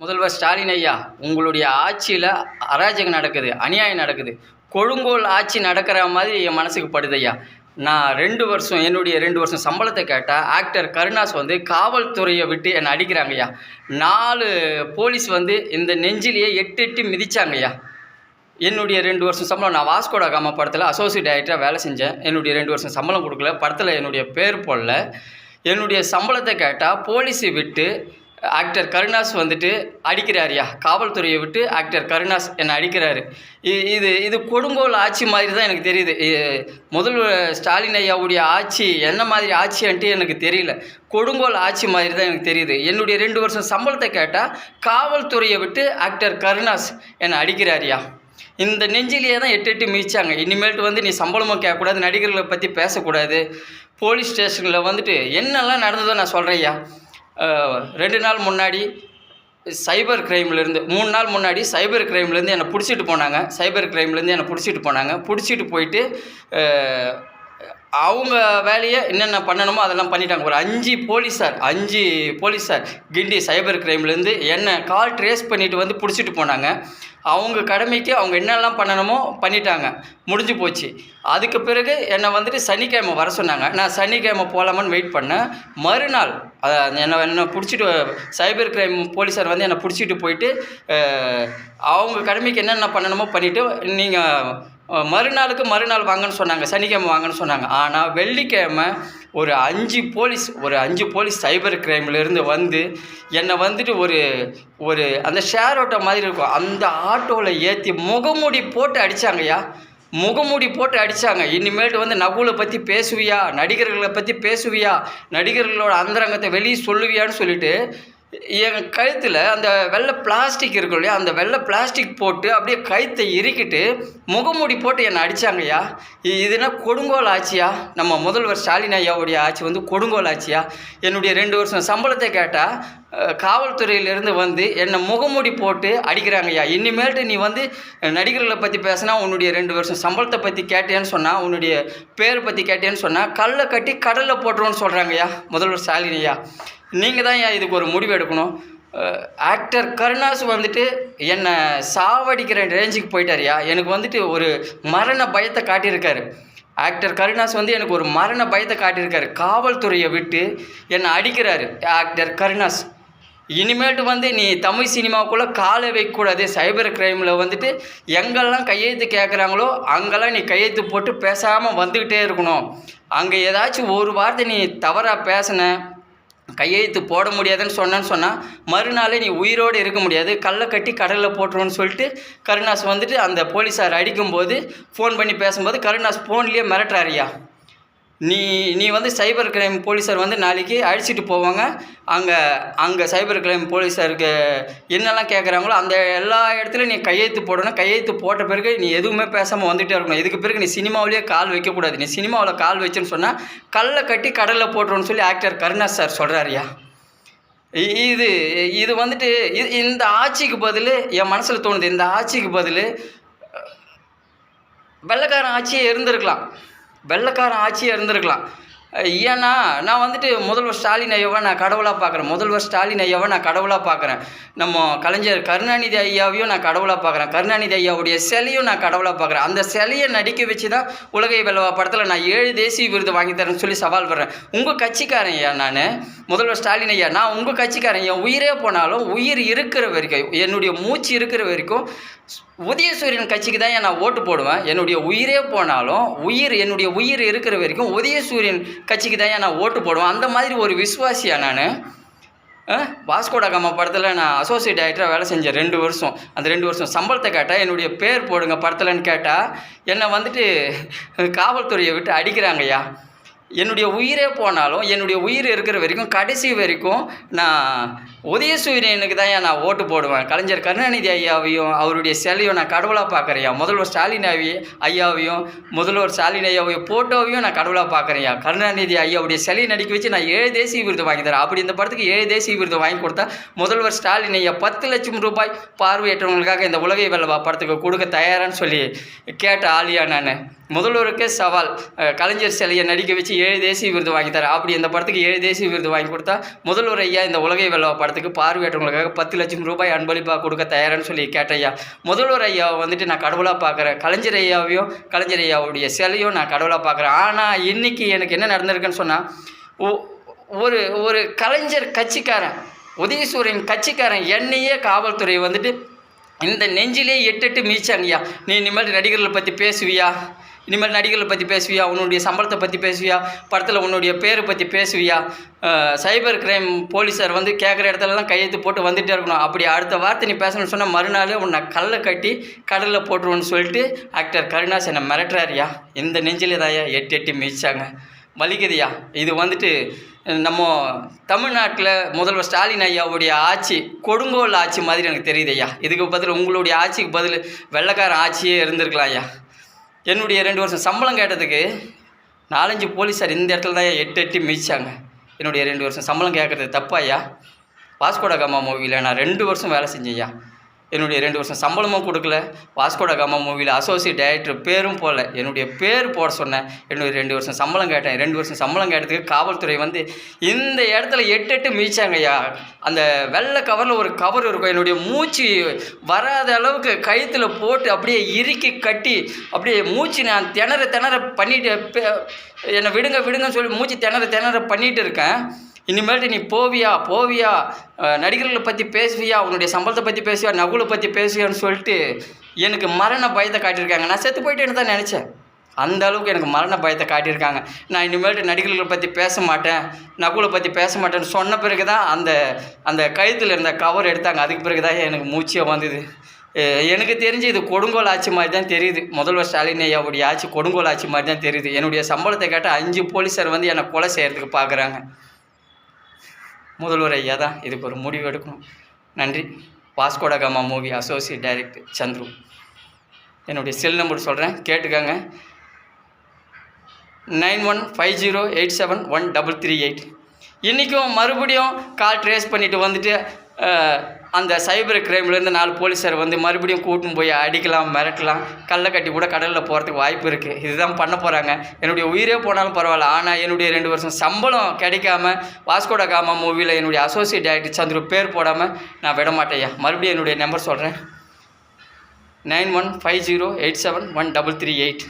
முதல்வர் ஸ்டாலின் ஐயா, உங்களுடைய ஆட்சியில் அராஜகம் நடக்குது, அநியாயம் நடக்குது. கொடுங்கோல் ஆட்சி நடக்கிற மாதிரி என் மனசுக்கு படுது ஐயா. நான் 2 வருஷம் என்னுடைய 2 வருஷம் சம்பளத்தை கேட்டால் ஆக்டர் கருணாஸ் வந்து காவல்துறையை விட்டு என்னை அடிக்கிறாங்க ஐயா. 4 போலீஸ் வந்து இந்த நெஞ்சிலேயே 8 மிதிச்சாங்க ஐயா. என்னுடைய 2 வருஷம் சம்பளம், நான் வாஸ்கோட காமா படத்தில் அசோசியேட் டைரக்டராக வேலை செஞ்சேன். என்னுடைய 2 வருஷம் சம்பளம் கொடுக்கல, படத்தில் என்னுடைய பேர் போடல. என்னுடைய சம்பளத்தை கேட்டால் போலீஸை விட்டு ஆக்டர் கருணாஸ் வந்துட்டு அடிக்கிறாரியா. காவல்துறையை விட்டு ஆக்டர் கருணாஸ் என்னை அடிக்கிறாரு. இது கொடுங்கோல் ஆட்சி மாதிரி தான் எனக்கு தெரியுது. முதல்வர் ஸ்டாலின் ஐயாவுடைய ஆட்சி என்ன மாதிரி ஆட்சின்ட்டு எனக்கு தெரியல. கொடுங்கோல் ஆட்சி மாதிரி தான் எனக்கு தெரியுது. என்னுடைய 2 வருஷம் சம்பளத்தை கேட்டால் காவல்துறையை விட்டு ஆக்டர் கருணாஸ் என்னை அடிக்கிறாரியா. இந்த நெஞ்சிலேயே தான் 8 மிதிச்சாங்க. இனிமேல்ட்டு வந்து நீ சம்பளமும் கேட்கக்கூடாது, நடிகர்களை பற்றி பேசக்கூடாது. போலீஸ் ஸ்டேஷனில் வந்துட்டு என்னெல்லாம் நடந்ததோ நான் சொல்கிறேன்யா. 2 நாள் முன்னாடி சைபர் கிரைம்லேருந்து 3 நாள் முன்னாடி சைபர் கிரைம்லேருந்து என்னை பிடிச்சிட்டு போனாங்க. பிடிச்சிட்டு போயிட்டு அவங்க வேலையை என்னென்ன பண்ணணுமோ அதெல்லாம் பண்ணிட்டாங்க. ஒரு 5 போலீஸார் கிண்டி சைபர் கிரைம்லேருந்து என்னை கால் ட்ரேஸ் பண்ணிவிட்டு வந்து பிடிச்சிட்டு போனாங்க. அவங்க கடமைக்கு அவங்க என்னெல்லாம் பண்ணணுமோ பண்ணிட்டாங்க, முடிஞ்சு போச்சு. அதுக்கு பிறகு என்னை வந்துட்டு சனிக்கிழமை வர சொன்னாங்க. நான் சனிக்கிழமை போகலாமான்னு வெயிட் பண்ணேன். மறுநாள் என்னை பிடிச்சிட்டு சைபர் கிரைம் போலீஸார் வந்து என்னை பிடிச்சிட்டு போயிட்டு அவங்க கடமைக்கு என்னென்ன பண்ணணுமோ பண்ணிவிட்டு நீங்கள் மறுநாள் வாங்கன்னு சொன்னாங்க, சனிக்கிழமை வாங்கன்னு சொன்னாங்க. ஆனால் வெள்ளிக்கிழமை ஒரு 5 போலீஸ் சைபர் கிரைம்லேருந்து வந்து என்னை வந்துட்டு ஒரு அந்த ஷேர் ஆட்டோ மாதிரி இருக்கும், அந்த ஆட்டோவில் ஏற்றி முகமூடி போட்டு அடித்தாங்கய்யா. இனிமேல்ட்டு வந்து நகுலை பற்றி பேசுவியா, நடிகர்களை பற்றி பேசுவியா, நடிகர்களோட அந்தரங்கத்தை வெளியே சொல்லுவியான்னு சொல்லிட்டு என் கழுத்தில் அந்த வெள்ளை பிளாஸ்டிக் இருக்கும் இல்லையா, அந்த வெள்ளை பிளாஸ்டிக் போட்டு அப்படியே கழுத்தை இறுக்கிட்டு முகமூடி போட்டு என்னை அடித்தாங்கய்யா. இதுனா கொடுங்கோல் ஆட்சியா? நம்ம முதல்வர் ஸ்டாலின் ஐயாவுடைய ஆட்சி வந்து கொடுங்கோல் ஆட்சியா? என்னுடைய 2 வருஷம் சம்பளத்தை கேட்டால் காவல்துறையிலேருந்து வந்து என்னை முகமூடி போட்டு அடிக்கிறாங்கய்யா. இனிமேல்ட்டு நீ வந்து நடிகர்களை பற்றி பேசினா, உன்னுடைய 2 வருஷம் சம்பளத்தை பற்றி கேட்டேன்னு சொன்னால், உன்னுடைய பேர் பற்றி கேட்டேன்னு சொன்னால் கல்லை கட்டி கடலில் போட்டுருவோன்னு சொல்கிறாங்கய்யா முதல்வர் ஸ்டாலின் ஐயா. நீங்கள் தான் ஏன் இதுக்கு ஒரு முடிவு எடுக்கணும். ஆக்டர் கருணாஸ் வந்துட்டு என்னை சாவடிக்கிற ரேஞ்சுக்கு போயிட்டாரியா. எனக்கு வந்துட்டு ஒரு மரண பயத்தை காட்டியிருக்காரு. ஆக்டர் கருணாஸ் வந்து எனக்கு ஒரு மரண பயத்தை காட்டியிருக்காரு. காவல்துறையை விட்டு என்னை அடிக்கிறாரு ஆக்டர் கருணாஸ். இனிமேல்ட்டு வந்து நீ தமிழ் சினிமாவுக்குள்ளே காலை வைக்கக்கூடாது. சைபர் கிரைமில் வந்துட்டு எங்கெல்லாம் கையெழுத்து கேட்குறாங்களோ அங்கெல்லாம் நீ கையெழுத்து போட்டு பேசாமல் வந்துக்கிட்டே இருக்கணும். அங்கே ஏதாச்சும் ஒரு வார்த்தை நீ தவறாக பேசின, கையெழுத்து போட முடியாதுன்னு சொன்னால் மறுநாளே நீ உயிரோடு இருக்க முடியாது, கல்லை கட்டி கடலில் போட்டுருவோன்னு சொல்லிட்டு கருணாஸ் வந்துட்டு அந்த போலீஸார் அடிக்கும்போது ஃபோன் பண்ணி பேசும்போது கருணாஸ் ஃபோன்லேயே மிரட்டுறாரியா. நீ வந்து சைபர் கிரைம் போலீஸார் வந்து நாளைக்கு அழைச்சிட்டு போவாங்க. அங்கே சைபர் கிரைம் போலீஸாருக்கு என்னெல்லாம் கேட்குறாங்களோ அந்த எல்லா இடத்துலையும் நீ கையெழுத்து போடணும். கையெழுத்து போட்ட பிறகு நீ எதுவுமே பேசாமல் வந்துகிட்டே இருக்கணும். இதுக்கு பிறகு நீ சினிமாவிலேயே கால் வைக்கக்கூடாது. நீ சினிமாவில் கால் வச்சுன்னு சொன்னால் கல்லை கட்டி கடலில் போட்டுருன்னு சொல்லி ஆக்டர் கருணாஸ் சார் சொல்கிறாரியா. இது வந்துட்டு இந்த ஆட்சிக்கு பதில் என் மனசில் தோணுது, இந்த ஆட்சிக்கு பதில் வெள்ளைக்காரன் ஆட்சியே இருந்திருக்கலாம். ஏன்னா நான் வந்துட்டு முதல்வர் ஸ்டாலின் ஐயாவை நான் கடவுளாக பார்க்குறேன். நம்ம கலைஞர் கருணாநிதி ஐயாவையும் நான் கடவுளாக பார்க்குறேன். கருணாநிதி ஐயாவுடைய சிலையும் நான் கடவுளாக பார்க்குறேன். அந்த சிலையை நடிக்க வச்சு தான் உலகை வெல்லவா படத்தில் நான் 7 தேசிய விருது வாங்கி தரேன்னு சொல்லி சவால் பண்ணுறேன். உங்கள் கட்சிக்காரன் ஐயா, நான் முதல்வர் ஸ்டாலின் ஐயா, நான் உங்கள் கட்சிக்காரன். என் உயிரே போனாலும் உயிர் இருக்கிற வரைக்கும், என்னுடைய மூச்சு இருக்கிற வரைக்கும் உதயசூரியன் கட்சிக்கு தான் நான் ஓட்டு போடுவேன். என்னுடைய உயிரே போனாலும் என்னுடைய உயிர் இருக்கிற வரைக்கும் உதயசூரியன் கட்சிக்கு தான் நான் ஓட்டு போடுவேன். அந்த மாதிரி ஒரு விசுவாசியா நான். வாஸ்கோட காமா படத்தில் நான் அசோசியேட் டைரக்டராக வேலை செஞ்சேன் 2 வருஷம். அந்த 2 வருஷம் சம்பளத்தை கேட்டால் என்னுடைய பேர் போடுங்க படத்தில்னு கேட்டால் என்னை வந்துட்டு காவல்துறையை விட்டு அடிக்கிறாங்கய்யா. என்னுடைய உயிரே போனாலும் என்னுடைய உயிர் இருக்கிற வரைக்கும் கடைசி வரைக்கும் நான் உதயசூரியனுக்கு தான் நான் ஓட்டு போடுவேன். கலைஞர் கருணாநிதி ஐயாவையும் அவருடைய சிலையும் நான் கடவுளாக பார்க்குறேன். முதல்வர் ஸ்டாலின் ஐயாவையும் ஃபோட்டோவையும் நான் கடவுளாக பார்க்குறேன். கருணாநிதி ஐயாவுடைய சிலையை நடிக்க வச்சு நான் 7 தேசிய விருது வாங்கி தரேன். அப்படி இந்த படத்துக்கு 7 தேசிய விருது வாங்கி கொடுத்தா முதல்வர் ஸ்டாலின் ஐயா 10 லட்சம் ரூபாய் பார்வையற்றவங்களுக்காக இந்த உலகை வெல்லவா படத்துக்கு கொடுக்க தயாரான்னு சொல்லி கேட்ட ஆளியா நான். முதல்வருக்கே சவால், கலைஞர் சிலையை நடிக்க வச்சு 7 தேசிய விருது வாங்கி தரேன். அப்படி இந்த படத்துக்கு 7 தேசிய விருது வாங்கி கொடுத்தா முதல்வர் ஐயா இந்த உலகை வெல்லவா படத்துக்கு படத்துக்கு பார்வையற்றவங்களுக்காக 10 லட்சம் ரூபாய் அன்பளிப்பாக கொடுக்க தயாரான்னு சொல்லி கேட்டேன் ஐயா. முதல்வர் ஐயாவை வந்துட்டு நான் கடவுளாக பார்க்குறேன். கலைஞர் ஐயாவுடைய சிலையும் நான் கடவுளாக பார்க்குறேன். ஆனால் இன்றைக்கி எனக்கு என்ன நடந்திருக்குன்னு சொன்னால், ஒரு ஒரு கலைஞர் கட்சிக்காரன், உதயசூரியன் கட்சிக்காரன் என்னையே காவல்துறை வந்துட்டு இந்த நெஞ்சிலே 8 மீச்சாங்கய்யா. நீ இனிமேல் நடிகர்களை பற்றி பேசுவியா, இனிமேல் நடிகர்களை பற்றி பேசுவியா, உன்னுடைய சம்பளத்தை பற்றி பேசுவியா, படத்தில் உன்னுடைய பேரை பற்றி பேசுவியா, சைபர் கிரைம் போலீஸார் வந்து கேட்குற இடத்துலலாம் கையெழுத்து போட்டு வந்துகிட்டே இருக்கணும். அப்படி அடுத்த வார்த்தை நீ பேசணும்னு சொன்னால் மறுநாள் உன்னை கல்லை கட்டி கடலில் போட்டுருவோன்னு சொல்லிட்டு ஆக்டர் கருணாஸ் என்னை மிரட்டுறாருயா. இந்த நெஞ்சிலே தாயா 8 மீச்சாங்க. வலிக்குதுயா. இது வந்துட்டு நம்ம தமிழ்நாட்டில் முதல்வர் ஸ்டாலின் ஐயாவுடைய ஆட்சி கொடுங்கோல் ஆட்சி மாதிரி எனக்கு தெரியுது ஐயா. இதுக்கு பதில் உங்களுடைய ஆட்சிக்கு பதில் வெள்ளைக்கார ஆட்சியே இருந்திருக்கலாம் ஐயா. என்னுடைய 2 வருஷம் சம்பளம் கேட்டதுக்கு 4-5 போலீஸார் இந்த இடத்துல தான் 8 மீச்சாங்க. என்னுடைய 2 வருஷம் சம்பளம் கேட்குறது தப்பா ஐயா? வாஸ்கோட காமா மூவியில் நான் 2 வருஷம் வேலை செஞ்சேன் ஐயா. என்னுடைய 2 வருஷம் சம்பளமும் கொடுக்கல. வாஸ்கோட காமா மூவியில் அசோசியேட் டைரக்டர் பேரும் போடல. என்னுடைய பேர் போட சொன்னேன். என்னுடைய 2 வருஷம் சம்பளம் கேட்டேன். 2 வருஷம் சம்பளம் கேட்டதுக்கு காவல்துறை வந்து இந்த இடத்துல 8 மீச்சாங்க ஐயா. அந்த வெள்ளை கவரில் ஒரு கவர் இருக்கும். என்னுடைய மூச்சு வராத அளவுக்கு கழுத்தில் போட்டு அப்படியே இறுக்கி கட்டி அப்படியே மூச்சு நான் திணற பண்ணிட்டு என்னை விடுங்கன்னு சொல்லி மூச்சு திணற பண்ணிட்டு இருக்கேன். இனிமேல்ட்டு நீ போவியா நடிகர்களை பற்றி பேசுவியா, உன்னுடைய சம்பளத்தை பற்றி பேசுவியா, நகுலை பற்றி பேசுவியான்னு சொல்லிட்டு எனக்கு மரண பயத்தை காட்டியிருக்காங்க. நான் செத்து போயிட்டேன்னு தான் நினச்சேன். அந்த அளவுக்கு எனக்கு மரண பயத்தை காட்டியிருக்காங்க. நான் இனிமேல்ட்டு நடிகர்களை பற்றி பேச மாட்டேன், நகுலை பற்றி பேச மாட்டேன்னு சொன்ன பிறகு தான் அந்த கழுத்தில் இருந்த கவர் எடுத்தாங்க. அதுக்கு பிறகு தான் எனக்கு மூச்சே வந்தது. எனக்கு தெரிஞ்சு இது கொடுங்கோல் ஆட்சி மாதிரி தான் தெரியுது. முதல்வர் ஸ்டாலின் ஐயாவுடைய ஆட்சி கொடுங்கோல் ஆட்சி மாதிரி தான் தெரியுது. என்னுடைய சம்பளத்தை கேட்டால் 5 போலீஸார் வந்து என்னை கொலை செய்கிறதுக்கு பார்க்குறாங்க. முதல்வர் ஐயா தான் இதுக்கு ஒரு முடிவு எடுக்கணும். நன்றி. Vasco da Gama movie associate director Chandru. என்னுடைய செல் நம்பர் சொல்கிறேன், கேட்டுக்கங்க. 9150871338. இன்றைக்கும் மறுபடியும் கால் ட்ரேஸ் பண்ணிவிட்டு வந்துட்டு அந்த சைபர் கிரைம்லேருந்து 4 போலீஸார் வந்து மறுபடியும் கூட்டின்னு போய் அடிக்கலாம், மிரட்டலாம், கல்லை கட்டி கூட கடலில் போகிறதுக்கு வாய்ப்பு இருக்குது. இதுதான் பண்ண போகிறாங்க. என்னுடைய உயிரே போனாலும் பரவாயில்ல. ஆனால் என்னுடைய 2 வருஷம் சம்பளம் கிடைக்காம வாஸ்கோட காமா மூவியில் என்னுடைய அசோசியேட் டைரக்டர் சந்துரு பேர் போடாமல் நான் விட மாட்டேயா. மறுபடியும் என்னுடைய நம்பர் சொல்கிறேன், 9150871338.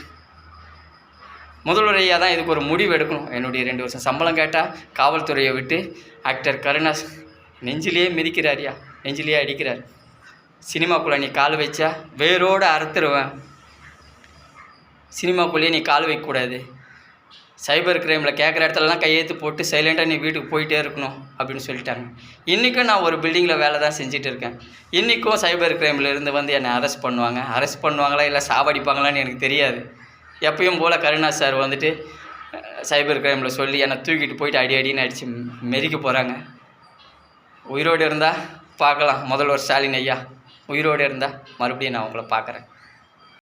முதல்வர் ஐயா தான் இதுக்கு ஒரு முடிவு எடுக்கணும். என்னுடைய 2 வருஷம் சம்பளம் கேட்டால் காவல்துறையை விட்டு ஆக்டர் கருணாஸ் நெஞ்சிலேயே மிதிக்கிறாரியா, நெஞ்சிலேயே அடிக்கிறார். சினிமாக்குள்ளே நீ கால் வச்சா வேரோடு அறுத்துருவேன். சினிமாக்குள்ளேயே நீ கால் வைக்கக்கூடாது. சைபர் கிரைமில் கேட்குற இடத்துலலாம் கையெழுத்து போட்டு சைலண்ட்டாக நீ வீட்டுக்கு போயிட்டே இருக்கணும் அப்படின்னு சொல்லிட்டாங்க. இன்றைக்கும் நான் ஒரு பில்டிங்கில் வேலை தான் செஞ்சுட்டு இருக்கேன். இன்றைக்கும் சைபர் கிரைமில் இருந்து வந்து என்னை அரெஸ்ட் பண்ணுவாங்களா இல்லை சாவடிப்பாங்களான்னு எனக்கு தெரியாது. எப்பயும் போல் கருணாஸ் சார் வந்துட்டு சைபர் கிரைமில் சொல்லி என்னை தூக்கிட்டு போயிட்டு அடின்னு அடித்து மெரிக்க போகிறாங்க. உயிரோடு இருந்தால் பார்க்கலாம். முதல்வர் ஸ்டாலின் ஐயா உயிரோடு இருந்தால் மறுபடியும் நான் உங்களை பார்க்குறேன்.